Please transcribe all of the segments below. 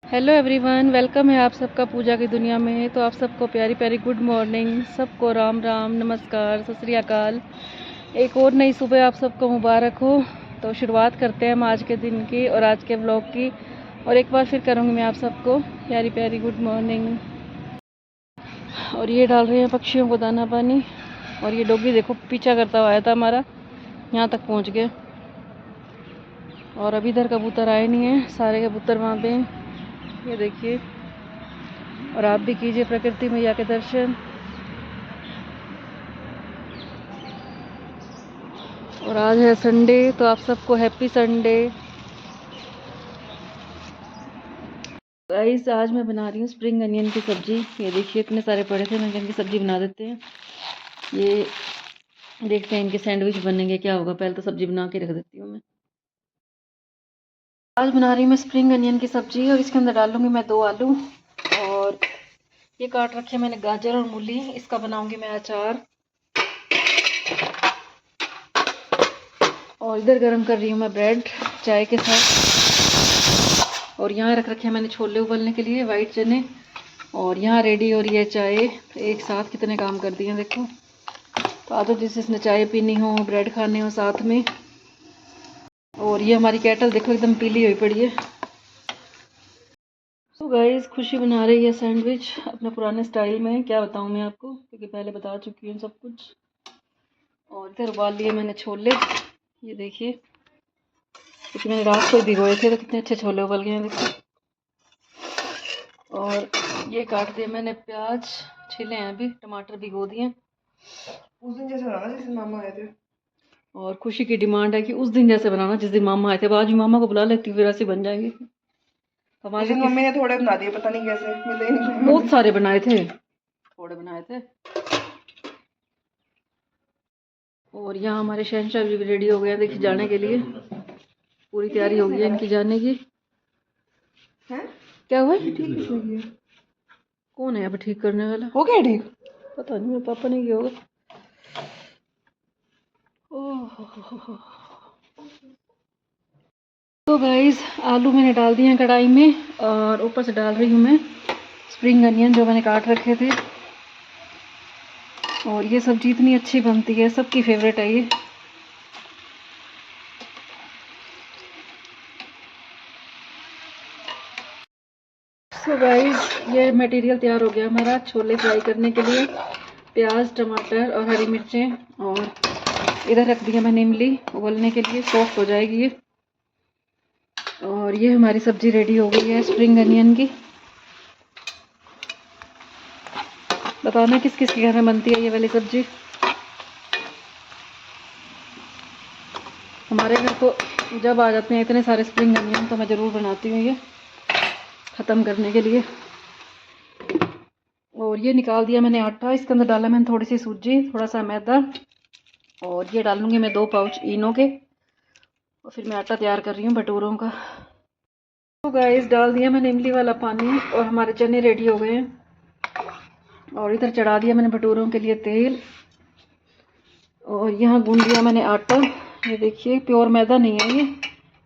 Hello everyone, welcome है आप सबका पूजा की दुनिया में। तो आप सबको प्यारी प्यारी गुड मॉर्निंग, सबको राम राम नमस्कार सत श्री अकाल। एक और नई सुबह आप सबको मुबारक हो। तो शुरुआत करते हैं हम आज के दिन की और आज के व्लॉग की। और एक बार फिर करूँगी मैं आप सबको प्यारी प्यारी गुड मॉर्निंग। और ये डाल रहे हैं पक्षियों को दाना पानी। और ये डॉगी देखो पीछा करता हुआ आया था हमारा, यहाँ तक पहुँच गया। और अभी इधर कबूतर आए नहीं हैं, सारे कबूतर वहाँ पे हैं, ये देखिए। और आप भी कीजिए प्रकृति मैया के दर्शन। और आज है संडे, तो आप सबको हैप्पी संडे। गाइस, आज मैं बना रही हूँ स्प्रिंग अनियन की सब्जी। ये देखिए इतने सारे पड़े थे, मैं इनकी सब्जी बना देते हैं। ये देखते हैं इनके सैंडविच बनेंगे क्या होगा। पहले तो सब्जी बना के रख देती हूँ मैं। आज बना रही हूँ मैं स्प्रिंग अनियन की सब्जी और इसके अंदर डालूंगी मैं 2 आलू। और ये काट रखे मैंने गाजर और मूली, इसका बनाऊंगी मैं अचार। और इधर गरम कर रही हूँ मैं ब्रेड चाय के साथ। और यहाँ रख रखे हैं मैंने छोले उबलने के लिए, वाइट चने। और यहाँ रेडी हो रही है चाय। तो एक साथ कितने काम कर दिए देखो। तो आ तो जिसने चाय पीनी हो, ब्रेड खाने हो साथ में। और ये हमारी केटल देखो एकदम पीली हुई पड़ी है। तो गाइस, खुशी बना रही है सैंडविच अपने पुराने स्टाइल में। क्या बताऊँ मैं आपको, क्योंकि पहले बता चुकी हूँ सब कुछ। और इधर उबाल लिए मैंने छोले, ये देखिए, क्योंकि मैंने रात को ही भिगोए थे। तो कितने अच्छे छोले उबल गए हैं देखो। और ये काट दिए मैंने प्याज, छिले हैं अभी, टमाटर भिगो दिए। उस दिन जैसे बनाना जिस दिन मामा आए थे। और खुशी की डिमांड है कि उस दिन जैसे बनाना जिस दिन मामा आए थे। आज भी मामा को बुला लेती हूँ, फिर ऐसे बन जाएंगे उस हमारे। दिन मम्मी ने थोड़े बना दिए, पता नहीं कैसे मिले ही नहीं बहुत मम्मी। सारे बनाए थे, थोड़े बनाए थे। और यहाँ हमारे शहनशाह जी भी रेडी हो गए हैं देखिए जाने के लिए। पूरी तैयारी हो गई है इनकी जाने की। हैं? क्या हुआ? ठीक किसने किया? कौन है अब ठीक करने वाला? हो गया ठीक? पता नहीं, मेरे पापा ने किया होगा। ओह, तो गाइस, आलू मैंने डाल दिए हैं कढ़ाई में। और ऊपर से डाल रही हूँ मैं स्प्रिंग अनियन जो मैंने काट रखे थे। और ये सब्जी इतनी अच्छी बनती है, सबकी फेवरेट है ये। सो गाइस, ये मटेरियल तैयार हो गया हमारा छोले फ्राई करने के लिए। प्याज, टमाटर और हरी मिर्चें। और इधर रख दिया मैंने इमली उबलने के लिए, सॉफ्ट हो जाएगी ये। और ये हमारी सब्जी रेडी हो गई है स्प्रिंग अनियन की। बताना किस किस के घर में बनती है ये वाली सब्जी। हमारे घर तो जब आ जाते हैं इतने सारे स्प्रिंग अनियन, तो मैं ज़रूर बनाती हूँ ये ख़त्म करने के लिए। और ये निकाल दिया मैंने आटा, इसके अंदर डाला मैंने थोड़ी सी सूजी, थोड़ा सा मैदा। और ये डालूंगी मैं 2 पाउच इनो के। और फिर मैं आटा तैयार कर रही हूँ भटूरों का। तो गाइस, डाल दिया मैंने इमली वाला पानी और हमारे चने रेडी हो गए हैं। और इधर चढ़ा दिया मैंने भटूरों के लिए तेल। और यहाँ गूंद दिया मैंने आटा, ये देखिए प्योर मैदा नहीं है ये।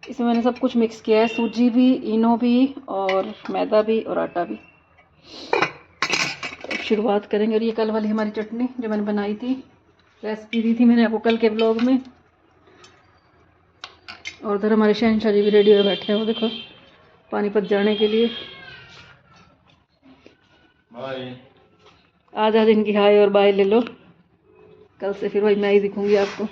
इसमें मैंने सब कुछ मिक्स किया है, सूजी भी, इनो भी, और मैदा भी, और आटा भी। तो शुरुआत करेंगे। और ये कल वाली हमारी चटनी जो मैंने बनाई थी, रेसिपी दी थी मैंने आपको कल के ब्लॉग में। और उधर हमारे शहनशाह जी भी रेडी हो बैठे हैं, वो देखो पानीपत जाने के लिए। आज इनकी हाय और बाय ले लो, कल से फिर वही मैं ही दिखूंगी आपको।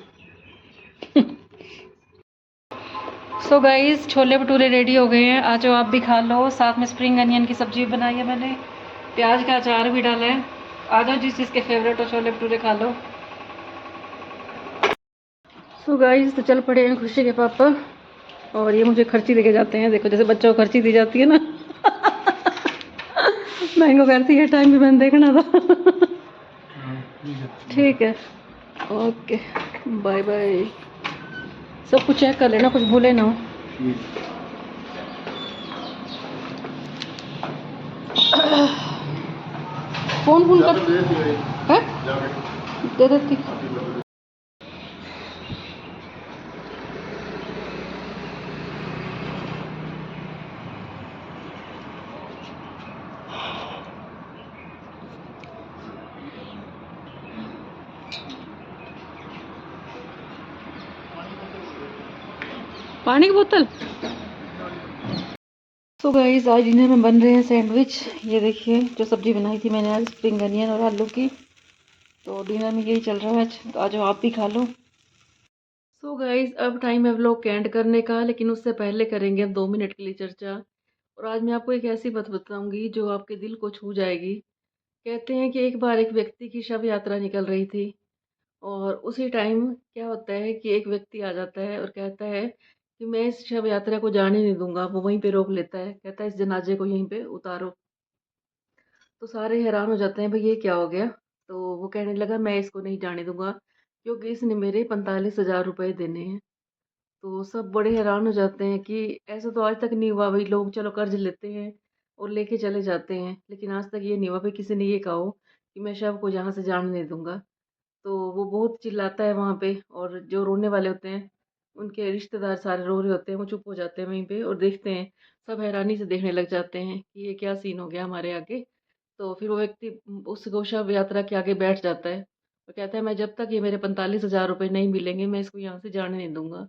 So guys, chole bhature ready हो गए हैं, आ जाओ आप भी खा लो। साथ में स्प्रिंग अनियन की सब्जी बनाई है मैंने, प्याज का अचार भी डाला है। आ जाओ, जिस जिसके फेवरेट हो छोले भटूरे खा लो। सो गाइस, तो चल पड़े हैं खुशी के पापा। और ये मुझे खर्ची देके जाते हैं, देखो जैसे बच्चों को खर्ची दी जाती है ना। मैं इनको कहती है टाइम भी मैंने देखना था। ठीक है, ओके, बाय बाय। सब कुछ चेक कर लेना, कुछ भूले ना हो। फोन फोन कर है, दे देती। पानी की बोतल। तो गाइस आज डिनर में बन रहे हैं सैंडविच। ये देखिए जो सब्जी बनाई थी मैंने आज, स्प्रिंग अनियन और आलू की। तो डिनर में यही चल रहा है आज, तो आज आप भी खा लो। सो गाइस अब टाइम है व्लॉग के एंड करने का, लेकिन उससे पहले करेंगे हम 2 मिनट के लिए चर्चा। और आज मैं आपको एक ऐसी बात बताऊंगी जो आपके दिल को छू जाएगी। कहते हैं कि एक बार एक व्यक्ति की शव यात्रा निकल रही थी, और उसी टाइम क्या होता है कि एक व्यक्ति आ जाता है और कहता है कि मैं इस शव यात्रा को जाने नहीं दूंगा। वो वहीं पे रोक लेता है, कहता है इस जनाजे को यहीं पे उतारो। तो सारे हैरान हो जाते हैं, भाई ये क्या हो गया। तो वो कहने लगा मैं इसको नहीं जाने दूंगा, क्योंकि इसने मेरे 45,000 रुपये देने हैं। तो सब बड़े हैरान हो जाते हैं कि ऐसा तो आज तक नहीं हुआ। भाई लोग चलो कर्ज लेते हैं और लेके चले जाते हैं, लेकिन आज तक ये नहीं हुआ भाई किसी ने ये कहा हो कि मैं शव को यहाँ से जाने नहीं दूंगा। तो वो बहुत चिल्लाता है वहाँ पे, और जो रोने वाले होते हैं उनके रिश्तेदार सारे रो रहे होते हैं, वो चुप हो जाते हैं वहीं पे और देखते हैं। सब हैरानी से देखने लग जाते हैं कि ये क्या सीन हो गया हमारे आगे। तो फिर वो व्यक्ति उस शव यात्रा के आगे बैठ जाता है और कहता है मैं जब तक ये मेरे 45,000 रुपये नहीं मिलेंगे मैं इसको यहाँ से जाने नहीं दूंगा।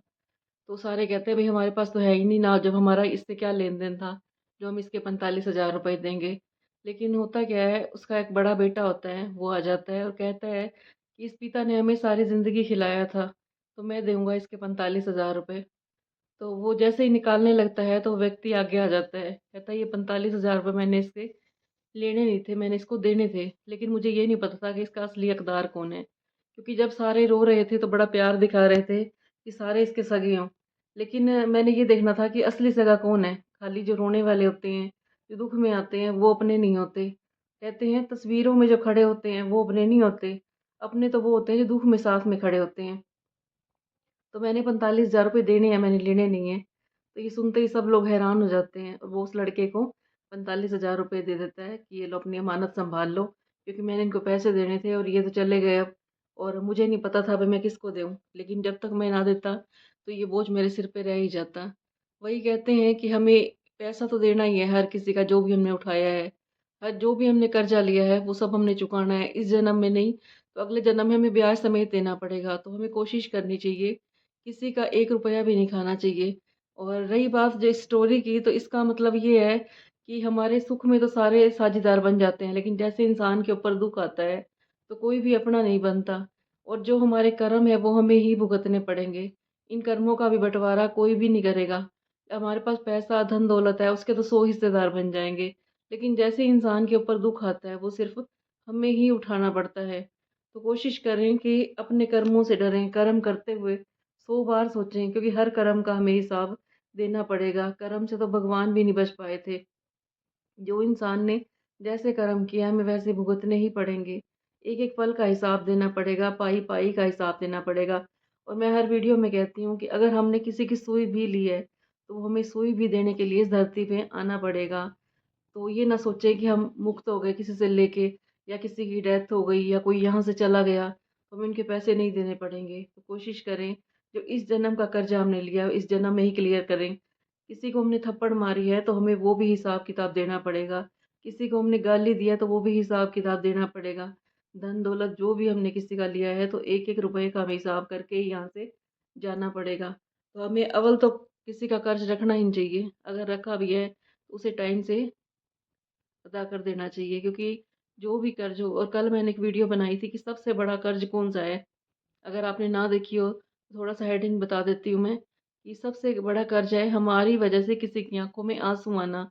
तो सारे कहते हैं भाई हमारे पास तो है ही नहीं ना, जब हमारा इससे क्या लेन देन था जो हम इसके 45,000 रुपये देंगे। लेकिन होता क्या है, उसका एक बड़ा बेटा होता है, वो आ जाता है और कहता है कि इस पिता ने हमें सारी ज़िंदगी खिलाया था, तो मैं दूंगा इसके 45,000 रुपये। तो वो जैसे ही निकालने लगता है तो वो व्यक्ति आगे आ जाता है, कहता है ये 45,000 रुपये मैंने इससे लेने नहीं थे, मैंने इसको देने थे, लेकिन मुझे ये नहीं पता था कि इसका असली हकदार कौन है। क्योंकि जब सारे रो रहे थे तो बड़ा प्यार दिखा रहे थे कि सारे इसके सगे हों, लेकिन मैंने ये देखना था कि असली सगा कौन है। खाली जो रोने वाले होते हैं, जो दुख में आते हैं, वो अपने नहीं होते। कहते हैं तस्वीरों में जो खड़े होते हैं वो अपने नहीं होते, अपने तो वो होते हैं जो दुख में साथ में खड़े होते हैं। तो मैंने 45,000 रुपये देने हैं, मैंने लेने नहीं है। तो ये सुनते ही सब लोग हैरान हो जाते हैं, और वो उस लड़के को 45,000 रुपये दे देता है कि ये लो अपनी अमानत संभाल लो, क्योंकि मैंने इनको पैसे देने थे और ये तो चले गए अब। और मुझे नहीं पता था भाई मैं किसको दूँ, लेकिन जब तक मैं ना देता तो ये बोझ मेरे सिर पे रह ही जाता। वही कहते हैं कि हमें पैसा तो देना ही है हर किसी का, जो भी हमने उठाया है, हर जो भी हमने कर्जा लिया है वो सब हमने चुकाना है। इस जन्म में नहीं तो अगले जन्म में हमें ब्याज समेत देना पड़ेगा। तो हमें कोशिश करनी चाहिए, किसी का 1 रुपया भी नहीं खाना चाहिए। और रही बात जो स्टोरी की, तो इसका मतलब ये है कि हमारे सुख में तो सारे साझेदार बन जाते हैं, लेकिन जैसे इंसान के ऊपर दुख आता है तो कोई भी अपना नहीं बनता। और जो हमारे कर्म है वो हमें ही भुगतने पड़ेंगे। इन कर्मों का भी बंटवारा कोई भी नहीं करेगा। हमारे पास पैसा धन दौलत है उसके तो 100 हिस्सेदार बन जाएंगे, लेकिन जैसे इंसान के ऊपर दुख आता है वो सिर्फ हमें ही उठाना पड़ता है। तो कोशिश करें कि अपने कर्मों से डरें, कर्म करते हुए 100 बार सोचें, क्योंकि हर कर्म का हमें हिसाब देना पड़ेगा। कर्म से तो भगवान भी नहीं बच पाए थे। जो इंसान ने जैसे कर्म किया हमें वैसे भुगतने ही पड़ेंगे। एक एक पल का हिसाब देना पड़ेगा, पाई पाई का हिसाब देना पड़ेगा। और मैं हर वीडियो में कहती हूँ कि अगर हमने किसी की सुई भी ली है तो हमें सुई भी देने के लिए इस धरती पे आना पड़ेगा। तो ये ना सोचें कि हम मुक्त हो गए किसी से लेके, या किसी की डेथ हो गई या कोई यहाँ से चला गया तो हमें उनके पैसे नहीं देने पड़ेंगे। तो कोशिश करें जो इस जन्म का कर्जा हमने लिया इस जन्म में ही क्लियर करें। किसी को हमने थप्पड़ मारी है तो हमें वो भी हिसाब किताब देना पड़ेगा। किसी को हमने गाली दिया तो वो भी हिसाब किताब देना पड़ेगा। धन दौलत जो भी हमने किसी का लिया है तो एक एक रुपए का हमें हिसाब करके ही यहाँ से जाना पड़ेगा। तो हमें अव्वल तो किसी का कर्ज रखना ही नहीं चाहिए, अगर रखा भी है तो उसे टाइम से अदा कर देना चाहिए। क्योंकि जो भी कर्ज हो, और कल मैंने एक वीडियो बनाई थी कि सबसे बड़ा कर्ज कौन सा है, अगर आपने ना देखी हो तो थोड़ा सा हेडिंग बता देती हूँ मैं, कि सबसे बड़ा कर्ज है हमारी वजह से किसी की आंखों में आंसू आना।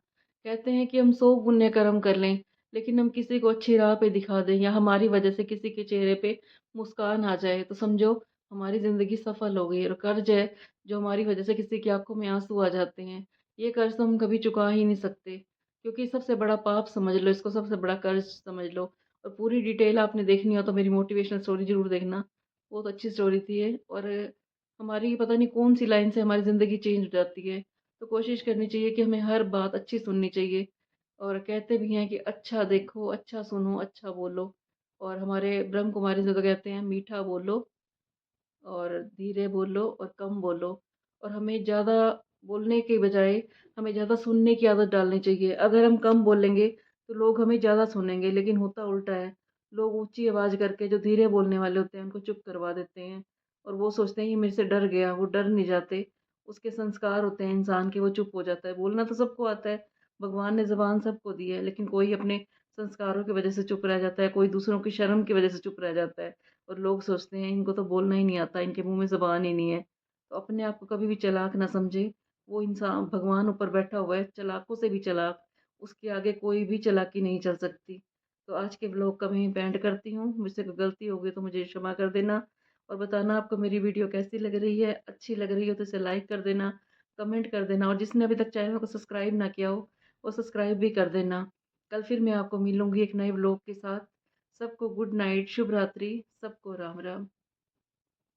कहते हैं कि हम 100 पुण्य कर्म कर लें, लेकिन हम किसी को अच्छी राह पे दिखा दें या हमारी वजह से किसी के चेहरे पे मुस्कान आ जाए तो समझो हमारी ज़िंदगी सफल हो गई। और कर्ज है जो हमारी वजह से किसी की आंखों में आंसू आ जाते हैं, ये कर्ज तो हम कभी चुका ही नहीं सकते। क्योंकि सबसे बड़ा पाप समझ लो इसको, सबसे बड़ा कर्ज समझ लो। और पूरी डिटेल आपने देखनी हो तो मेरी मोटिवेशनल स्टोरी ज़रूर देखना, बहुत अच्छी स्टोरी थी ये। और हमारी पता नहीं कौन सी लाइन से हमारी ज़िंदगी चेंज हो जाती है। तो कोशिश करनी चाहिए कि हमें हर बात अच्छी सुननी चाहिए। और कहते भी हैं कि अच्छा देखो, अच्छा सुनो, अच्छा बोलो। और हमारे ब्रह्म कुमारी से तो कहते हैं मीठा बोलो और धीरे बोलो और कम बोलो। और हमें ज़्यादा बोलने के बजाय हमें ज़्यादा सुनने की आदत डालनी चाहिए। अगर हम कम बोलेंगे तो लोग हमें ज़्यादा सुनेंगे, लेकिन होता उल्टा है। लोग ऊंची आवाज़ करके जो धीरे बोलने वाले होते हैं उनको चुप करवा देते हैं, और वो सोचते हैं ये मेरे से डर गया, वो डर नहीं जाते। उसके संस्कार होते हैं इंसान के, वो चुप हो जाता है। बोलना तो सबको आता है, भगवान ने ज़बान सबको दी है, लेकिन कोई अपने संस्कारों की वजह से चुप रह जाता है, कोई दूसरों की शर्म की वजह से चुप रह जाता है। और लोग सोचते हैं इनको तो बोलना ही नहीं आता, इनके मुँह में ज़बान ही नहीं है। तो अपने आप को कभी भी चालाक ना समझे। वो इंसान भगवान ऊपर बैठा हुआ है, चालाकों से भी चालाक, उसके आगे कोई भी चालाकी नहीं चल सकती। तो आज के व्लॉग का मैं यहीं पे एंड करती हूँ। मुझसे कोई गलती हो गई तो मुझे क्षमा कर देना, और बताना आपको मेरी वीडियो कैसी लग रही है। अच्छी लग रही हो तो इसे लाइक कर देना, कमेंट कर देना, और जिसने अभी तक चैनल को सब्सक्राइब ना किया हो वो सब्सक्राइब भी कर देना। कल फिर मैं आपको मिलूंगी एक नए व्लॉग के साथ। सबको गुड नाइट, शुभ रात्रि, सबको राम राम।